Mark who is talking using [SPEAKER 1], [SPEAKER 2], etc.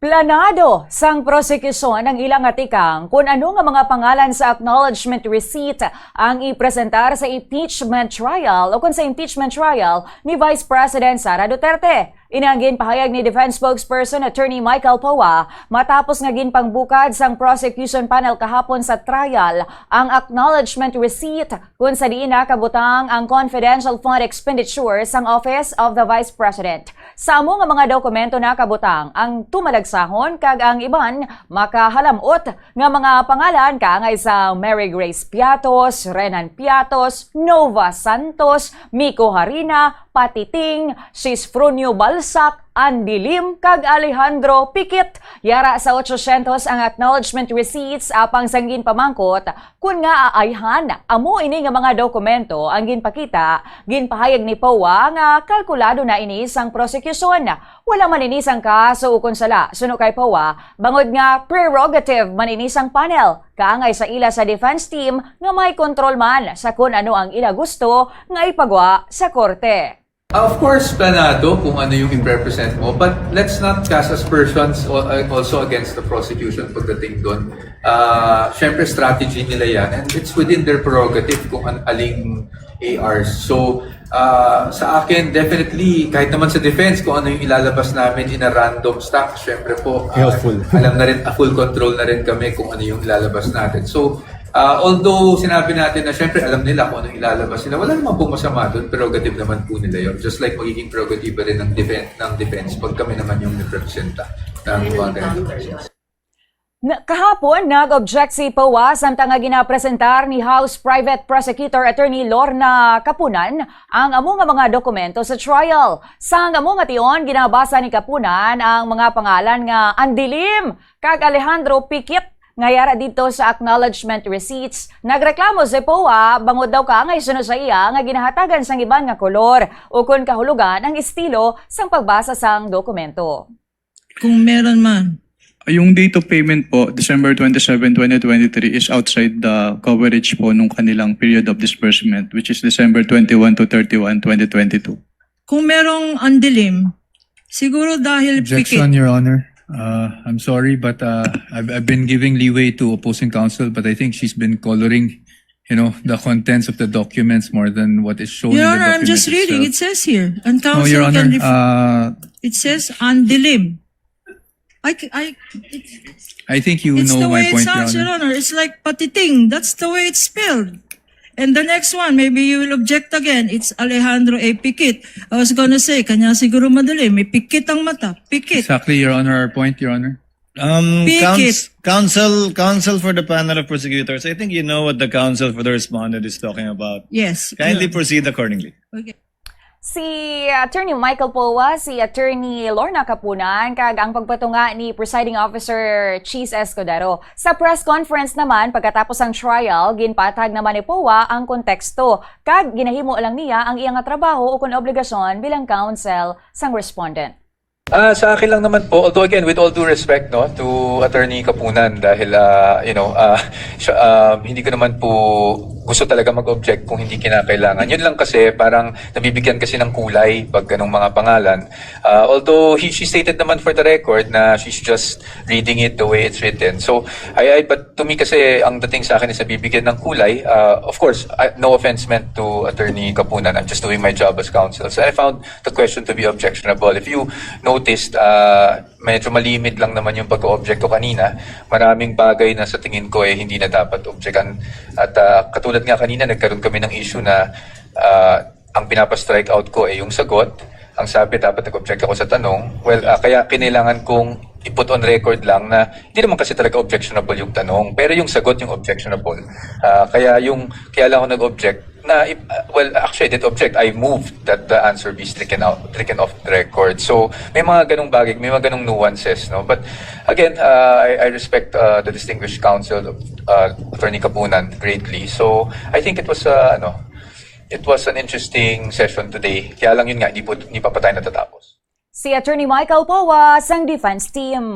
[SPEAKER 1] Planado sang prosekusyon ng ilang atikang kung ano nga mga pangalan sa acknowledgement receipt ang ipresentar sa impeachment trial o kung sa impeachment trial ni Vice President Sara Duterte. Inanggin pahayag ni Defense Spokesperson Attorney Michael Powa matapos nga ginpangbukad sang prosecution panel kahapon sa trial ang acknowledgement receipt kung sa diin nakabutang ang confidential fund expenditure sang Office of the Vice President. Sa amo nga mga dokumento nakabutang ang tumalagsahon kag ang iban makahalamot nga mga pangalan kaangay sa Mary Grace Piatos, Renan Piatos, Nova Santos, Miko Harina, Patiting, Cisfrunio Balsac, Andy Lim, kag Alejandro Piquet. Yara sa 800 ang acknowledgement receipts apang sanggin pamangkot kun nga aayhan amo ini nga mga dokumento ang ginpakita, ginpahayag ni Powa nga kalkulado na ini sang prosekusyon. Wala man ini sang kaso ukon sala. Suno kay Powa, bangod nga prerogative man ini sang panel. Kaangay sa ila sa defense team nga may kontrol man sa kun ano ang ila gusto nga ipagwa sa korte.
[SPEAKER 2] Of course, planado kung ano yung i-represent mo, but let's not cast aspersions also against the prosecution pagdating doon. Siyempre, strategy nila yan, and it's within their prerogative kung aling ARs. So, sa akin, definitely, kahit naman sa defense, kung ano yung ilalabas namin in a random stock, siyempre po, alam na rin, full control na rin kami kung ano yung ilalabas natin. So, although sinabi natin na syempre alam nila kung anong ilalabas nila, wala naman pong masama doon, prerogative naman po nila yun. Just like magiging prerogative rin ng defense pag kami naman yung representa ng mga ganyan.
[SPEAKER 1] Kahapon, nag-object si Powa samtang nga ginapresentar ni House Private Prosecutor Attorney Lorna Kapunan ang amo nga mga dokumento sa trial. Sa amo nga tion, ginabasa ni Kapunan ang mga pangalan nga Andy Lim kag Alejandro Piquet ngayara dito sa acknowledgement receipts. Nagreklamo si Powa bangod daw ka nga isuno sa iya nga ginahatagan sang iban nga kolor o kun kahulugan ang estilo sang pagbasa sang dokumento.
[SPEAKER 3] Kung meron man.
[SPEAKER 4] Yung date of payment po, December 27, 2023 is outside the coverage po nung kanilang period of disbursement, which is December 21 to 31, 2022.
[SPEAKER 3] Kung merong andilim, siguro dahil
[SPEAKER 5] Objection,
[SPEAKER 3] pikit.
[SPEAKER 5] Your Honor. I'm sorry, but I've been giving leeway to opposing counsel, but I think she's been coloring, the contents of the documents more than what is shown
[SPEAKER 3] Your
[SPEAKER 5] in the
[SPEAKER 3] Honor, I'm
[SPEAKER 5] document
[SPEAKER 3] just reading. It
[SPEAKER 5] itself.
[SPEAKER 3] says here. And
[SPEAKER 5] No,
[SPEAKER 3] counsel
[SPEAKER 5] Your Honor.
[SPEAKER 3] can it says andilim.
[SPEAKER 5] I think you
[SPEAKER 3] It's
[SPEAKER 5] know
[SPEAKER 3] the
[SPEAKER 5] my
[SPEAKER 3] way it
[SPEAKER 5] point,
[SPEAKER 3] sounds,
[SPEAKER 5] Your
[SPEAKER 3] Your
[SPEAKER 5] Honor.
[SPEAKER 3] Honor. It's like patiting. That's the way it's spelled. And the next one, maybe you will object again. It's Alejandro A. Piquet. I was gonna say, kanya siguro madali. May pikit ang mata. Pikit.
[SPEAKER 5] Exactly, Your Honor. Our point, Your Honor.
[SPEAKER 3] Pikit.
[SPEAKER 6] Counsel for the panel of prosecutors. I think you know what the counsel for the respondent is talking about.
[SPEAKER 3] Yes.
[SPEAKER 6] Kindly proceed accordingly.
[SPEAKER 3] Okay.
[SPEAKER 1] Si Attorney Michael Powa, si Attorney Lorna Kapunan, kag ang pagpatunga ni Presiding Officer Cheese Escudero. Sa press conference naman, pagkatapos ang trial, ginpatag naman ni Powa ang konteksto. Kag ginahimo lang niya ang iyang trabaho o kung obligasyon bilang counsel sang respondent.
[SPEAKER 2] Sa akin lang naman po, although again, with all due respect to Attorney Kapunan, dahil hindi ko naman po gusto talaga mag-object kung hindi kinakailangan. Yun lang kasi parang nabibigyan kasi ng kulay pag ganong mga pangalan. Although she stated naman for the record na she's just reading it the way it's written. So, but to me kasi ang dating sa akin is nabibigyan ng kulay. Of course, no offense meant to Attorney Kapunan. I'm just doing my job as counsel. So I found the question to be objectionable. If you noticed, medyo malimit lang naman yung pag-object ko kanina. Maraming bagay na sa tingin ko hindi na dapat objectan. At katulad nga kanina, nagkaroon kami ng issue na ang pinapa-strike out ko yung sagot. Ang sabi, dapat nag-object ako sa tanong. Well, kaya kinailangan kong i-put on record lang na hindi naman kasi talaga objectionable yung tanong. Pero yung sagot yung objectionable. Kaya lang ako nag-object na, actually, I did object. I moved that the answer be stricken off the record. So, may mga ganong bagay, may mga ganong nuances, no? But, again, I respect the distinguished counsel of Attorney Kapunan greatly. So, I think it was, it was an interesting session today. Kaya lang yun nga, hindi pa tayo natatapos.
[SPEAKER 1] Si Attorney Michael Powa sang defense team.